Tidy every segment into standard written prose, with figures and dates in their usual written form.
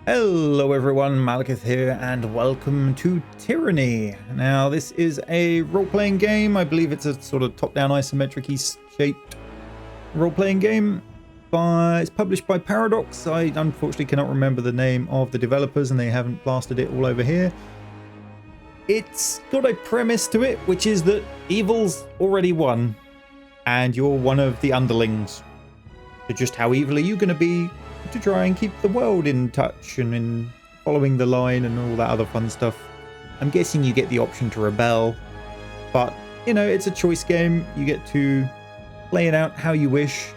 Hello everyone, Malakith here, and welcome to Tyranny. Now, this is a role-playing game. I believe it's a sort of top-down isometric-y shaped role-playing game. It's published by Paradox. I unfortunately cannot remember the name of the developers, and they haven't plastered it all over here. It's got a premise to it, which is that evil's already won, and you're one of the underlings. So just how evil are you going to be to try and keep the world in touch and in following the line and all that other fun stuff? I'm guessing you get the option to rebel, but you know, it's a choice game. You get to play it out how you wish,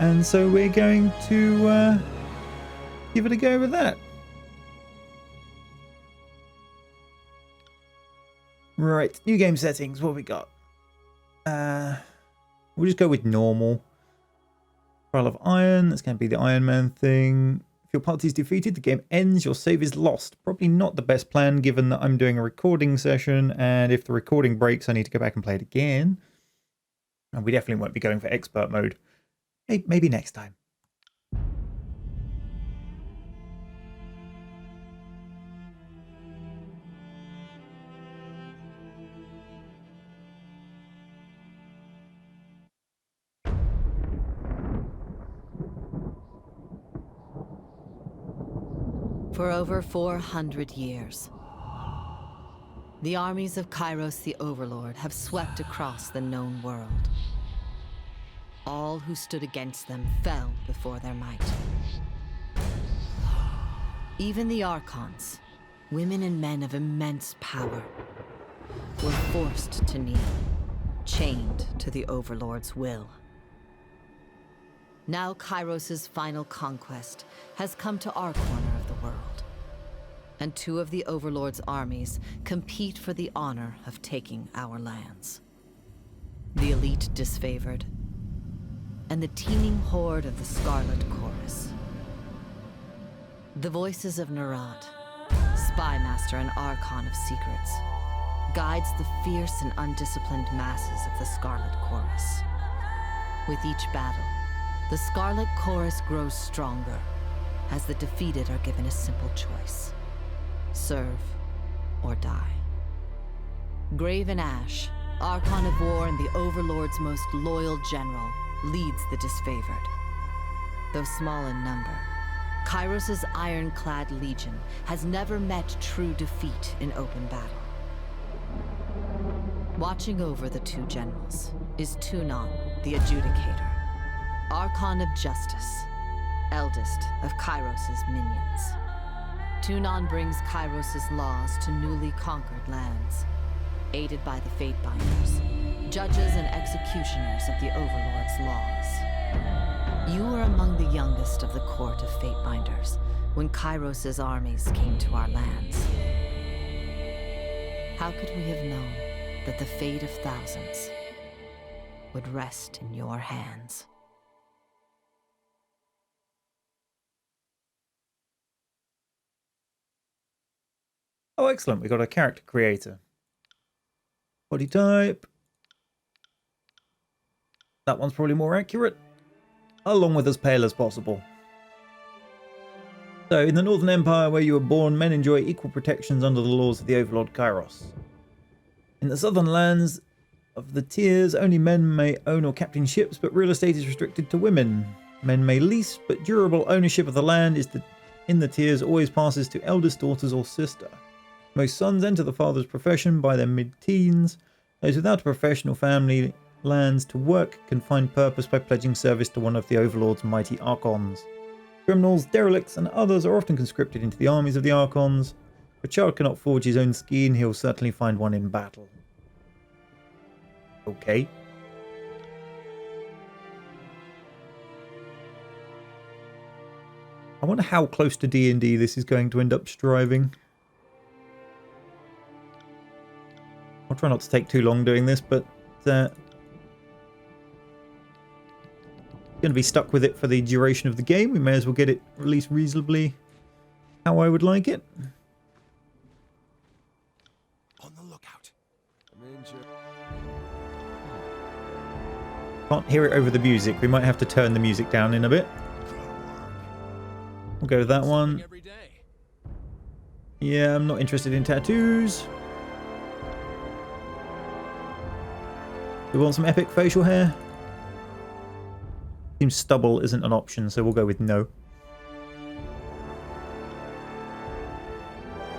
and so we're going to give it a go with that. Right, new game settings. What have we got? We'll just go with normal. Trial of Iron, that's going to be the Iron Man thing. If your party is defeated, the game ends, your save is lost. Probably not the best plan given that I'm doing a recording session, and if the recording breaks, I need to go back and play it again. And we definitely won't be going for expert mode. Hey, maybe next time. For over 400 years, the armies of Kairos the Overlord have swept across the known world. All who stood against them fell before their might. Even the Archons, women and men of immense power, were forced to kneel, chained to the Overlord's will. Now Kairos' final conquest has come to our corner of the world, and two of the Overlord's armies compete for the honor of taking our lands. The elite disfavored, and the teeming horde of the Scarlet Chorus. The voices of Nerat, spymaster and Archon of secrets, guides the fierce and undisciplined masses of the Scarlet Chorus. With each battle, the Scarlet Chorus grows stronger, as the defeated are given a simple choice: serve or die. Graven Ash, Archon of War and the Overlord's most loyal general, leads the disfavored. Though small in number, Kairos' ironclad legion has never met true defeat in open battle. Watching over the two generals is Tyranny, the Adjudicator, Archon of Justice, eldest of Kairos' minions. Tyranny brings Kairos' laws to newly conquered lands, aided by the Fatebinders, judges and executioners of the Overlord's laws. You were among the youngest of the court of Fatebinders when Kairos' armies came to our lands. How could we have known that the fate of thousands would rest in your hands? Oh, excellent. We got a character creator. Body type. That one's probably more accurate. Along with as pale as possible. So, in the Northern Empire where you were born, men enjoy equal protections under the laws of the Overlord Kairos. In the southern lands of the tiers, only men may own or captain ships, but real estate is restricted to women. Men may lease, but durable ownership of the land in the tiers always passes to eldest daughters or sister. Most sons enter the father's profession by their mid-teens. Those without a professional family lands to work can find purpose by pledging service to one of the Overlord's mighty Archons. Criminals, derelicts, and others are often conscripted into the armies of the Archons. If a child cannot forge his own skein, he'll certainly find one in battle. Okay. I wonder how close to D&D this is going to end up striving. I'll try not to take too long doing this, but going to be stuck with it for the duration of the game. We may as well get it released reasonably how I would like it. On the lookout. Can't hear it over the music. We might have to turn the music down in a bit. We'll go with that one. Every day. Yeah, I'm not interested in tattoos. We want some epic facial hair. Seems stubble isn't an option, so we'll go with no.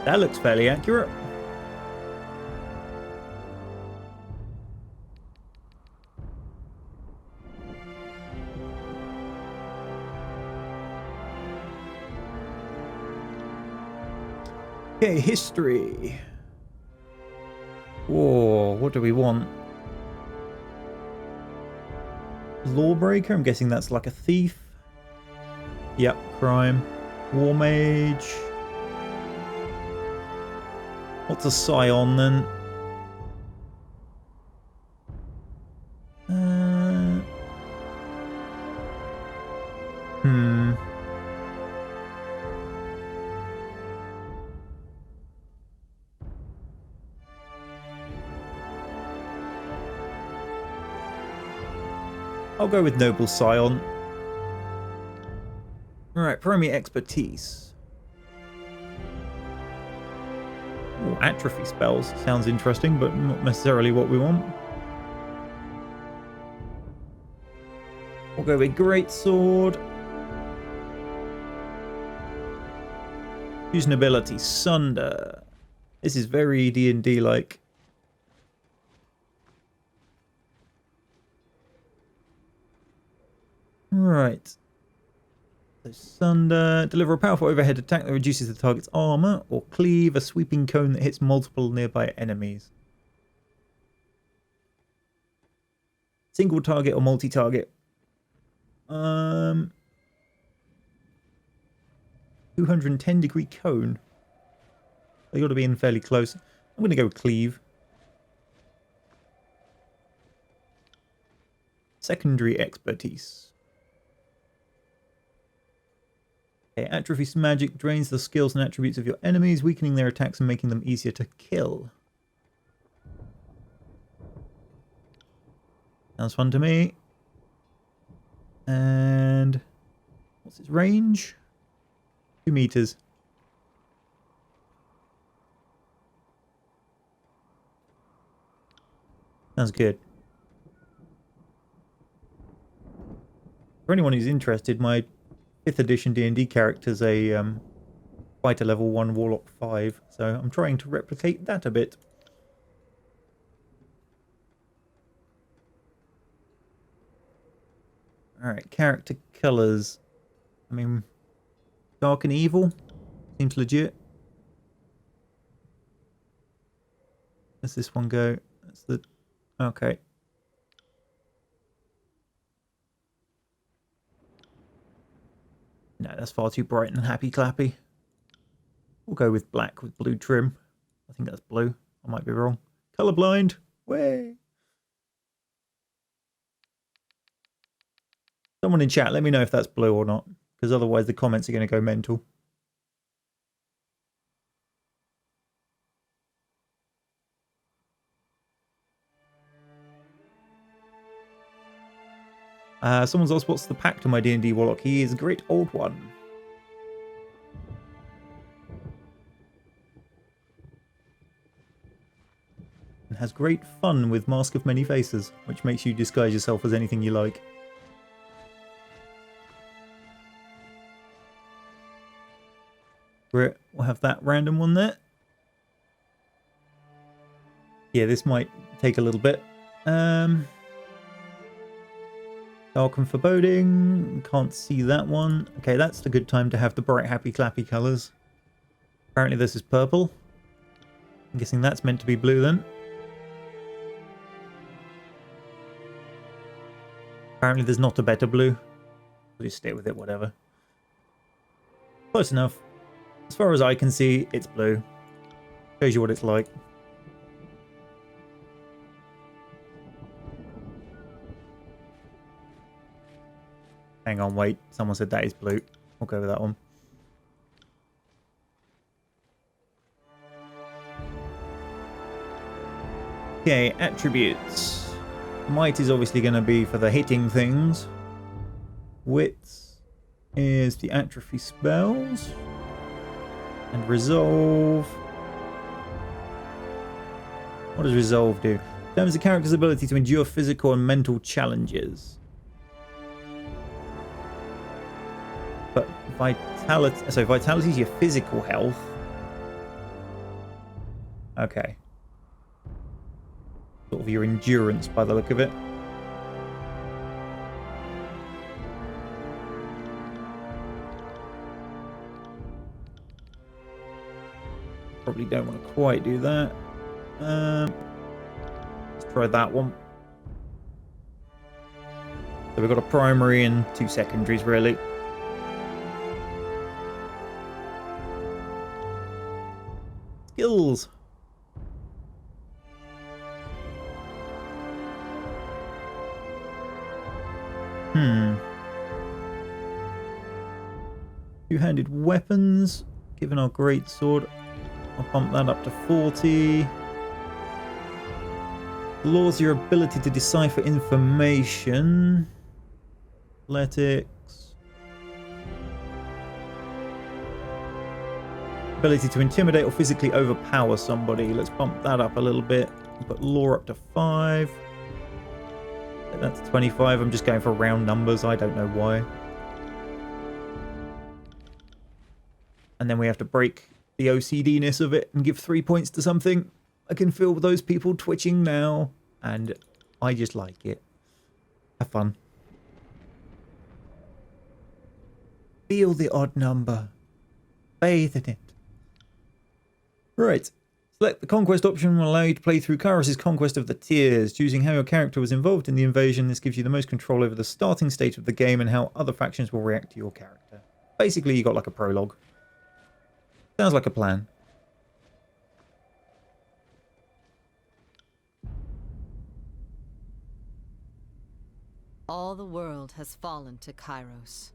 That looks fairly accurate. Okay, history. Whoa, what do we want? Lawbreaker? I'm guessing that's like a thief. Yep, crime. War mage. What's a scion then? I'll go with Noble Scion. Alright, primary expertise. Ooh, atrophy spells. Sounds interesting, but not necessarily what we want. We'll go with Greatsword. Fusion ability, Sunder. This is very D&D-like. Right. So Sunder. Deliver a powerful overhead attack that reduces the target's armor, or cleave a sweeping cone that hits multiple nearby enemies. Single target or multi-target. 210-degree cone. They got to be in fairly close. I'm going to go with cleave. Secondary expertise. Okay, atrophy magic drains the skills and attributes of your enemies, weakening their attacks and making them easier to kill. Sounds fun to me. And what's its range? 2 meters. Sounds good. For anyone who's interested, my 5th edition D&D character's a fighter level 1 warlock 5, so I'm trying to replicate that a bit. Alright, character colours. I mean, dark and evil seems legit. Where's this one go? That's the... Okay. No, that's far too bright and happy clappy. We'll go with black with blue trim. I think that's blue. I might be wrong. Colorblind. Way. Someone in chat, let me know if that's blue or not, because otherwise the comments are going to go mental. Someone's asked, what's the pact to my D&D warlock? He is a great old one. And has great fun with Mask of Many Faces, which makes you disguise yourself as anything you like. We'll have that random one there. Yeah, this might take a little bit. Dark and Foreboding. Can't see that one. Okay, that's the good time to have the bright, happy, clappy colours. Apparently this is purple. I'm guessing that's meant to be blue then. Apparently there's not a better blue. We'll just stay with it, whatever. Close enough. As far as I can see, it's blue. Shows you what it's like. Hang on, wait. Someone said that is blue. We'll go with that one. Okay, attributes. Might is obviously going to be for the hitting things. Wits. is the atrophy spells. And resolve. What does resolve do? Determines the character's ability to endure physical and mental challenges. But vitality is your physical health. Okay. Sort of your endurance by the look of it. Probably don't want to quite do that. Let's try that one. So we've got a primary and 2 secondaries, really. Skills. Two-handed weapons. Given our great sword, I'll bump that up to 40. Lures your ability to decipher information. Athletics. Ability to intimidate or physically overpower somebody. Let's bump that up a little bit. Put lore up to 5. That's 25. I'm just going for round numbers. I don't know why. And then we have to break the OCD-ness of it and give 3 points to something. I can feel those people twitching now, and I just like it. Have fun. Feel the odd number. Bathe in it. Right. Select the conquest option will allow you to play through Kairos' conquest of the tiers. Choosing how your character was involved in the invasion, this gives you the most control over the starting state of the game and how other factions will react to your character. Basically, you got like a prologue. Sounds like a plan. All the world has fallen to Kairos,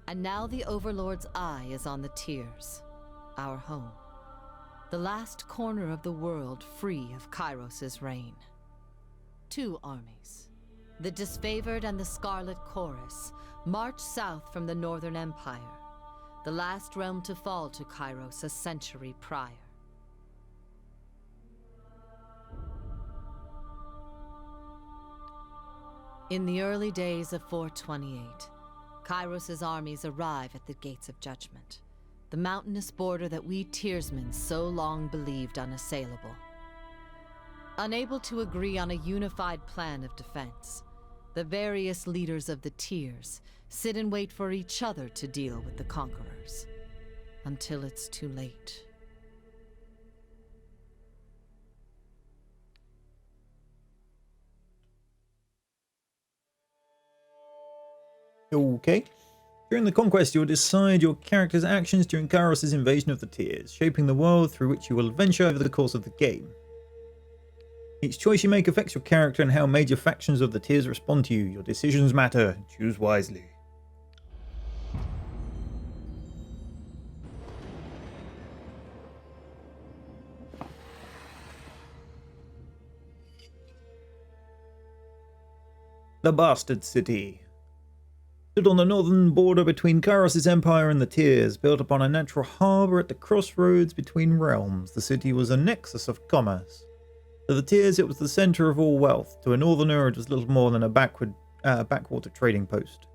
and now the Overlord's eye is on the tiers, our home. The last corner of the world free of Kairos' reign. 2 armies, the Disfavored and the Scarlet Chorus, march south from the Northern Empire, the last realm to fall to Kairos a century prior. In the early days of 428, Kairos' armies arrive at the Gates of Judgment, the mountainous border that we Tiersmen so long believed unassailable. Unable to agree on a unified plan of defense, the various leaders of the Tiers sit and wait for each other to deal with the conquerors, until it's too late. Okay. During the conquest, you'll decide your character's actions during Kairos' invasion of the tiers, shaping the world through which you will venture over the course of the game. Each choice you make affects your character and how major factions of the tiers respond to you. Your decisions matter. Choose wisely. The Bastard City. Stood on the northern border between Kairos' empire and the Tiers, built upon a natural harbour at the crossroads between realms, the city was a nexus of commerce. To the Tiers, it was the centre of all wealth. To a northerner, it was little more than a backwater trading post.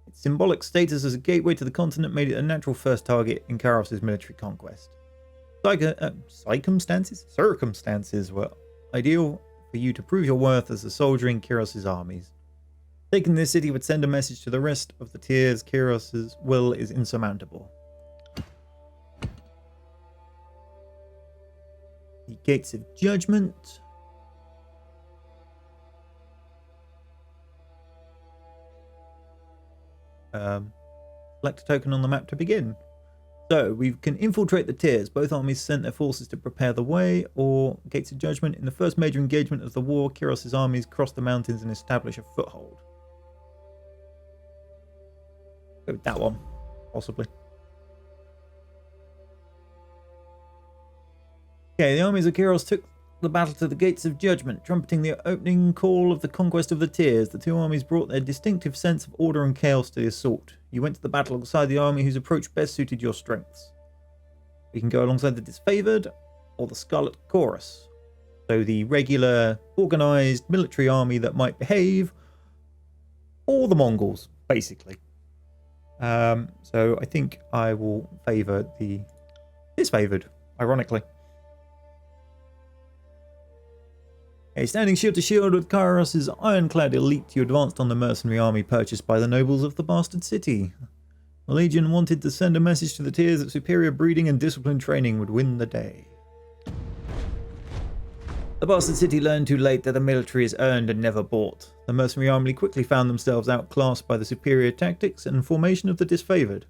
Its symbolic status as a gateway to the continent made it a natural first target in Kairos' military conquest. Circumstances were ideal for you to prove your worth as a soldier in Kairos' armies. Taking this city would send a message to the rest of the Tiers. Kairos' will is insurmountable. The Gates of Judgment. Select a token on the map to begin. So, we can infiltrate the Tiers. Both armies sent their forces to prepare the way, or Gates of Judgment. In the first major engagement of the war, Kairos' armies crossed the mountains and established a foothold. Go with that one, possibly. Okay, the armies of Kairos took the battle to the Gates of Judgment, trumpeting the opening call of the conquest of the Tiers. The two armies brought their distinctive sense of order and chaos to the assault. You went to the battle alongside the army whose approach best suited your strengths. You can go alongside the Disfavored or the Scarlet Chorus. So the regular, organised military army that might behave, or the Mongols, basically. So I think I will favour the Disfavored, ironically. A standing shield to shield with Kairos' ironclad elite, you advanced on the mercenary army purchased by the nobles of the Bastard City. The Legion wanted to send a message to the tiers that superior breeding and disciplined training would win the day. The Bastard City learned too late that the military is earned and never bought. The mercenary army quickly found themselves outclassed by the superior tactics and formation of the Disfavored.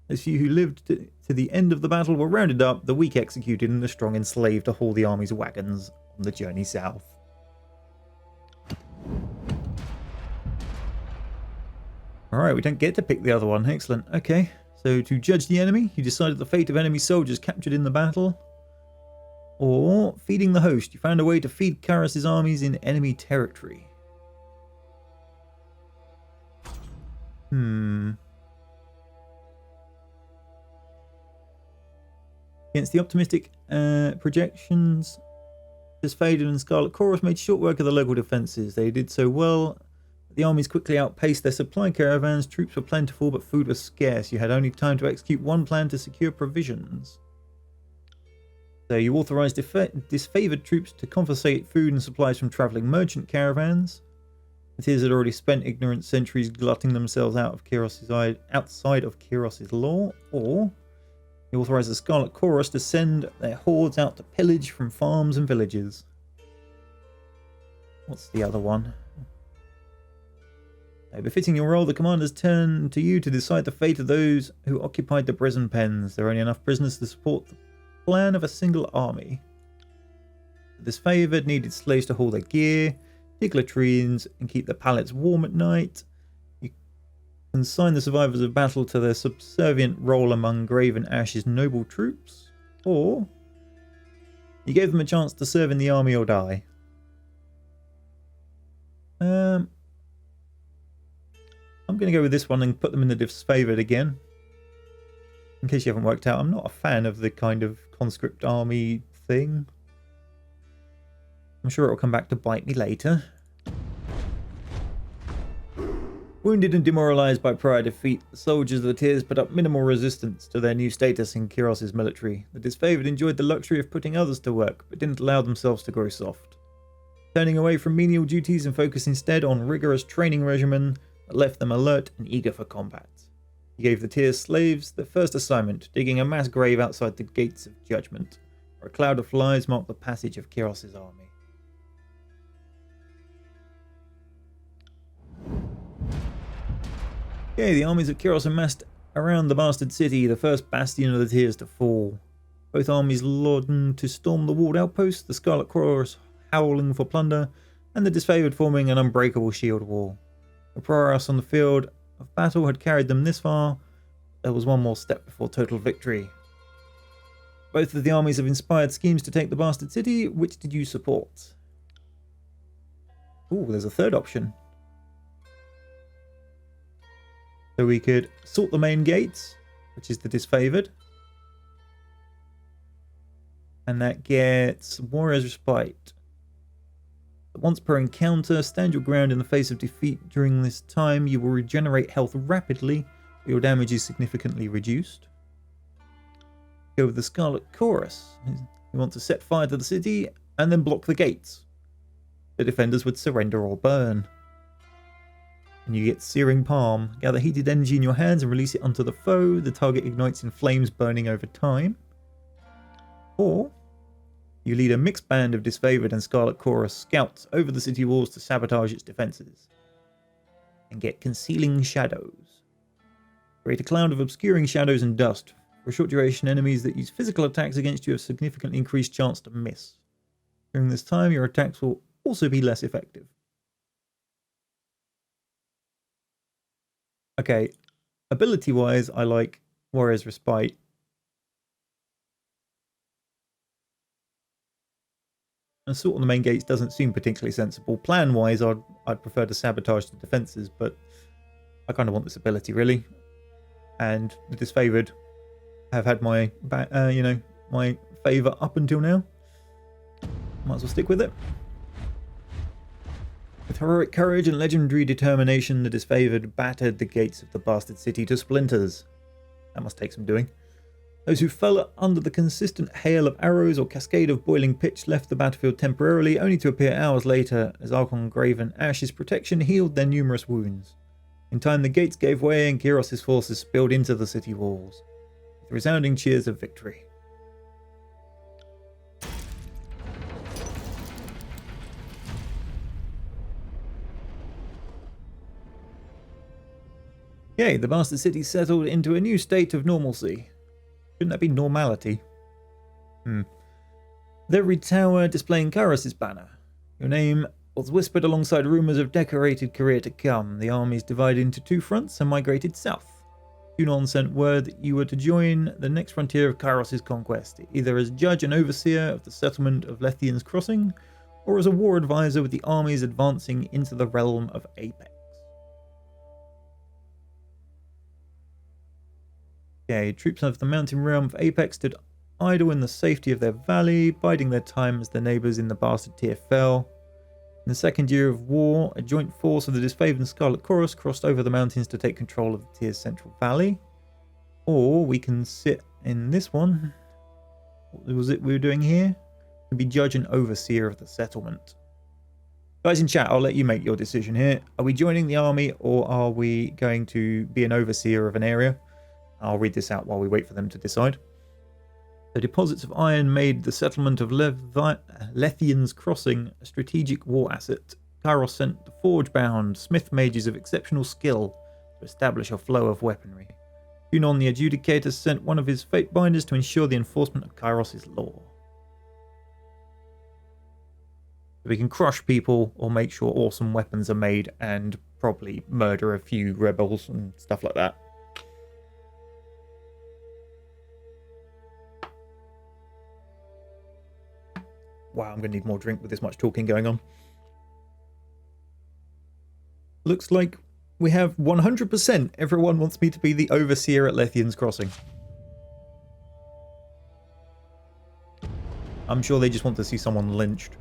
Those few who lived to the end of the battle were rounded up, the weak executed, and the strong enslaved to haul the army's wagons on the journey south. Alright, we don't get to pick the other one. Excellent. Okay, so to judge the enemy, you decided the fate of enemy soldiers captured in the battle. Or feeding the host. You found a way to feed Kairos' armies in enemy territory. Against the optimistic projections, Disfavored and Scarlet Chorus made short work of the local defences. They did so well. The armies quickly outpaced their supply caravans. Troops were plentiful, but food was scarce. You had only time to execute one plan to secure provisions. So you authorised Disfavored troops to confiscate food and supplies from travelling merchant caravans. The Tiers had already spent ignorant centuries glutting themselves outside of Kairos' law. Or you authorised the Scarlet Chorus to send their hordes out to pillage from farms and villages. What's the other one? Befitting your role, the commanders turn to you to decide the fate of those who occupied the prison pens. There are only enough prisoners to support the plan of a single army. The Disfavored needed slaves to haul their gear, dig latrines, and keep their pallets warm at night. You consign the survivors of battle to their subservient role among Grave and Ash's noble troops, or you gave them a chance to serve in the army or die. I'm going to go with this one and put them in the Disfavored again. In case you haven't worked out, I'm not a fan of the kind of conscript army thing. I'm sure it'll come back to bite me later. Wounded and demoralised by prior defeat, the soldiers of the Tiers put up minimal resistance to their new status in Kairos' military. The Disfavored enjoyed the luxury of putting others to work, but didn't allow themselves to grow soft. Turning away from menial duties and focused instead on rigorous training regimen that left them alert and eager for combat. He gave the Tiers slaves their first assignment, digging a mass grave outside the gates of judgment, where a cloud of flies marked the passage of Kairos' army. Okay, the armies of Kairos amassed around the Bastard City, the first bastion of the Tiers to fall. Both armies longed to storm the walled outposts, the Scarlet Chorus howling for plunder, and the Disfavored forming an unbreakable shield wall. The prowess on the field of battle had carried them this far. There was one more step before total victory. Both of the armies have inspired schemes to take the Bastard City. Which did you support? Ooh, there's a third option. So we could sort the main gates, which is the Disfavored. And that gets Warrior's Respite. Once per encounter, stand your ground in the face of defeat. During this time, you will regenerate health rapidly, but your damage is significantly reduced. Go with the Scarlet Chorus. You want to set fire to the city and then block the gates. The defenders would surrender or burn. And you get Searing Palm. Gather heated energy in your hands and release it onto the foe. The target ignites in flames, burning over time. Or you lead a mixed band of Disfavored and Scarlet Chorus scouts over the city walls to sabotage its defences. And get Concealing Shadows. Create a cloud of obscuring shadows and dust. For a short duration, enemies that use physical attacks against you have significantly increased chance to miss. During this time, your attacks will also be less effective. Okay, ability-wise, I like Warrior's Respite. Assault on the main gates doesn't seem particularly sensible. Plan-wise, I'd prefer to sabotage the defences, but I kind of want this ability, really. and the disfavored have had my my favor up until now. Might as well stick with it. With heroic courage and legendary determination, the disfavored battered the gates of the bastard city to splinters. That must take some doing. Those who fell under the consistent hail of arrows or cascade of boiling pitch left the battlefield temporarily, only to appear hours later as Archon Graven Ash's protection healed their numerous wounds. In time, the gates gave way and Kyros's forces spilled into the city walls, with resounding cheers of victory. Yay, the bastard city settled into a new state of normalcy. Shouldn't that be normality? With every tower displaying Kyros's banner. Your name was whispered alongside rumours of decorated career to come. The armies divided into two fronts and migrated south. Tunon sent word that you were to join the next frontier of Kyros's conquest, either as judge and overseer of the settlement of Lethian's Crossing, or as a war advisor with the armies advancing into the realm of Apex. Okay, troops of the mountain realm of Apex stood idle in the safety of their valley, biding their time as their neighbours in the bastard tier fell. In the second year of war, a joint force of the disfavored and Scarlet Chorus crossed over the mountains to take control of the tier's central valley. Or we can sit in this one. What was it we were doing here? To be judge and overseer of the settlement. Guys in chat, I'll let you make your decision here. Are we joining the army or are we going to be an overseer of an area? I'll read this out while we wait for them to decide. The deposits of iron made the settlement of Lethian's Crossing a strategic war asset. Kyros sent the forge-bound smith mages of exceptional skill to establish a flow of weaponry. Tunon the Adjudicator sent one of his fate binders to ensure the enforcement of Kyros's law. So we can crush people or make sure awesome weapons are made and probably murder a few rebels and stuff like that. Wow, I'm going to need more drink with this much talking going on. Looks like we have 100% everyone wants me to be the overseer at Lethian's Crossing. I'm sure they just want to see someone lynched.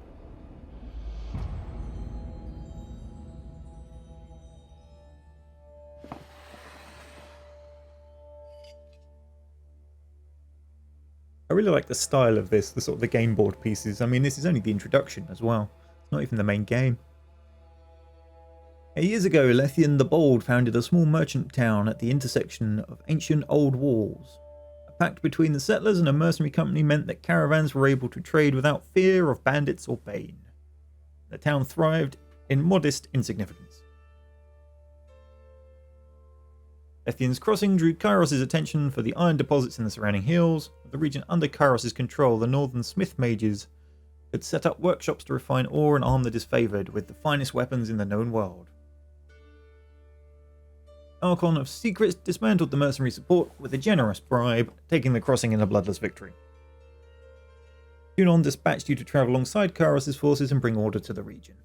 I really like the style of this, the sort of the game board pieces. I mean, this is only the introduction as well. It's not even the main game. Years ago, Lethian the Bold founded a small merchant town at the intersection of ancient old walls. A pact between the settlers and a mercenary company meant that caravans were able to trade without fear of bandits or bane. The town thrived in modest insignificance. Lethian's Crossing drew Kyros's attention for the iron deposits in the surrounding hills. With the region under Kyros's control, the northern smith mages could set up workshops to refine ore and arm the disfavored with the finest weapons in the known world. Archon of Secrets dismantled the mercenary support with a generous bribe, taking the crossing in a bloodless victory. Tunon dispatched you to travel alongside Kyros's forces and bring order to the region.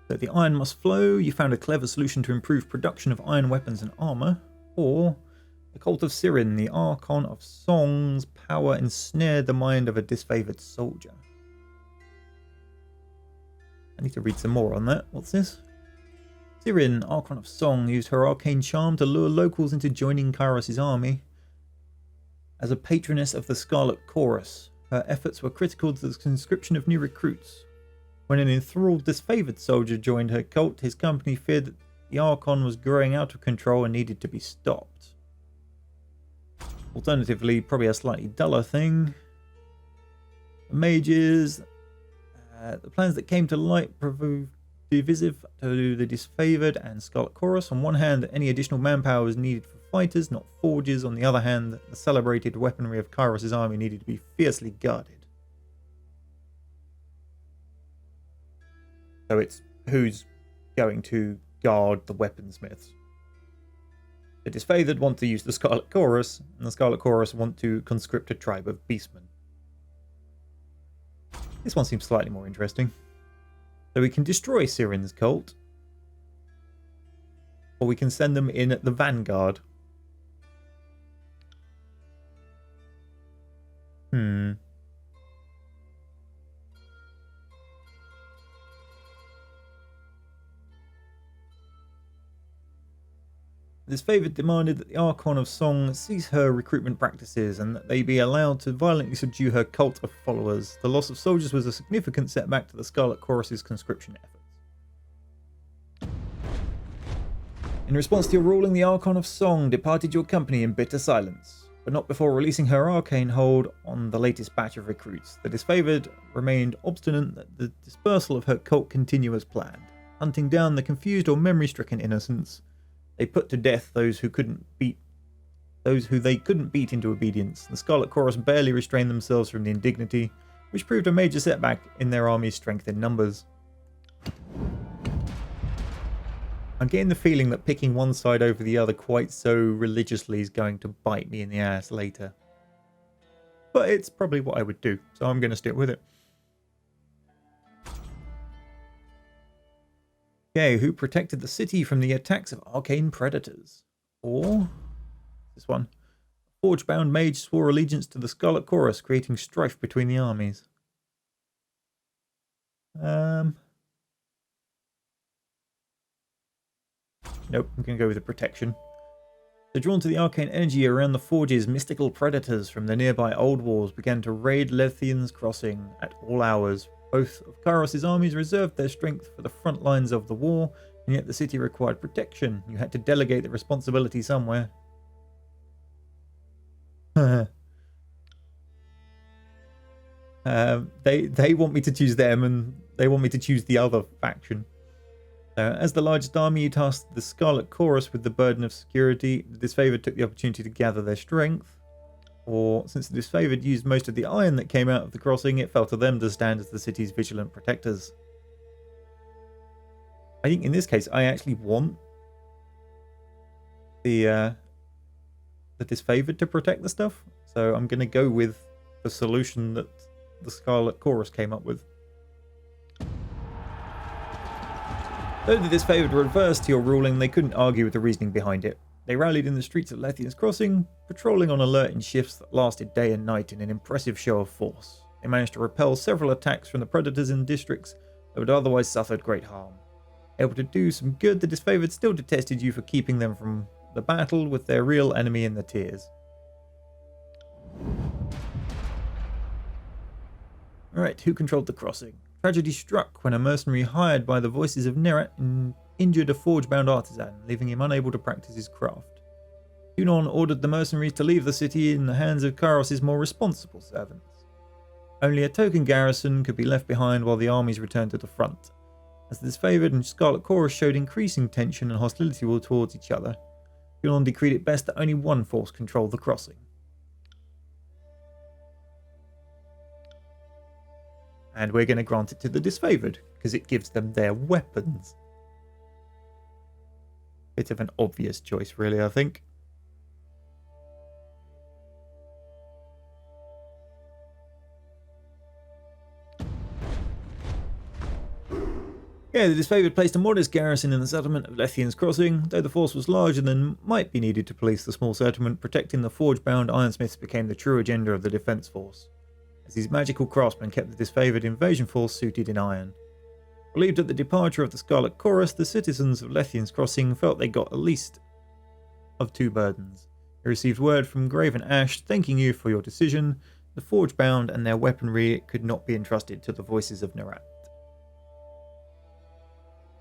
So the iron must flow. You found a clever solution to improve production of iron weapons and armor. Or the Cult of Sirin, the Archon of Song's power ensnared the mind of a disfavored soldier. I need to read some more on that. What's this? Sirin, Archon of Song, used her arcane charm to lure locals into joining Kyros's army. As a patroness of the Scarlet Chorus, her efforts were critical to the conscription of new recruits. When an enthralled, disfavored soldier joined her cult, his company feared that the Archon was growing out of control and needed to be stopped. Alternatively, probably a slightly duller thing. The mages, the plans that came to light proved divisive to the disfavored and Scarlet Chorus. On one hand, any additional manpower was needed for fighters, not forges. On the other hand, the celebrated weaponry of Kyros's army needed to be fiercely guarded. So it's who's going to guard the weaponsmiths. The disfavored want to use the Scarlet Chorus, and the Scarlet Chorus want to conscript a tribe of beastmen. This one seems slightly more interesting. So we can destroy Sirin's cult, or we can send them in at the vanguard. This favourite demanded that the Archon of Song cease her recruitment practices and that they be allowed to violently subdue her cult of followers. The loss of soldiers was a significant setback to the Scarlet Chorus's conscription efforts. In response to your ruling, the Archon of Song departed your company in bitter silence, but not before releasing her arcane hold on the latest batch of recruits. The disfavoured remained obstinate that the dispersal of her cult continue as planned, hunting down the confused or memory-stricken innocents. They put to death those who they couldn't beat into obedience. The Scarlet Chorus barely restrained themselves from the indignity, which proved a major setback in their army's strength in numbers. I'm getting the feeling that picking one side over the other quite so religiously is going to bite me in the ass later. But it's probably what I would do, so I'm going to stick with it. Okay, who protected the city from the attacks of arcane predators? Or this one. Forge-bound mage swore allegiance to the Scarlet Chorus, creating strife between the armies. Nope, I'm going to go with the protection. So drawn to the arcane energy around the forges, mystical predators from the nearby old walls began to raid Lethian's crossing at all hours. Both of Kairos' armies reserved their strength for the front lines of the war, and yet the city required protection. You had to delegate the responsibility somewhere. They want me to choose them, and they want me to choose the other faction. As the largest army, you tasked the Scarlet Chorus with the burden of security. The disfavored took the opportunity to gather their strength. Or, since the disfavored used most of the iron that came out of the crossing, it fell to them to stand as the city's vigilant protectors. I think in this case, I actually want the disfavored to protect the stuff. So I'm going to go with the solution that the Scarlet Chorus came up with. Though the disfavored were adverse to your ruling, they couldn't argue with the reasoning behind it. They rallied in the streets of Lethian's crossing, patrolling on alert in shifts that lasted day and night in an impressive show of force. They managed to repel several attacks from the predators in districts that would otherwise suffered great harm. Able to do some good, the disfavored still detested you for keeping them from the battle with their real enemy in the tiers. Alright, who controlled the crossing? Tragedy struck when a mercenary hired by the voices of Nerat injured a forge-bound artisan, leaving him unable to practice his craft. Tunon ordered the mercenaries to leave the city in the hands of Kairos' more responsible servants. Only a token garrison could be left behind while the armies returned to the front. As the disfavored and Scarlet Chorus showed increasing tension and hostility towards each other, Tunon decreed it best that only one force control the crossing. And we're going to grant it to the disfavored, because it gives them their weapons. Bit of an obvious choice, really, I think. Yeah, the disfavored placed a modest garrison in the settlement of Lethian's crossing. Though the force was larger than might be needed to police the small settlement, protecting the forge-bound ironsmiths became the true agenda of the defence force, as these magical craftsmen kept the disfavored invasion force suited in iron. Relieved at the departure of the Scarlet Chorus, the citizens of Lethian's crossing felt they got the least of two burdens. They received word from Graven Ash thanking you for your decision. The forge-bound and their weaponry could not be entrusted to the voices of Nerat.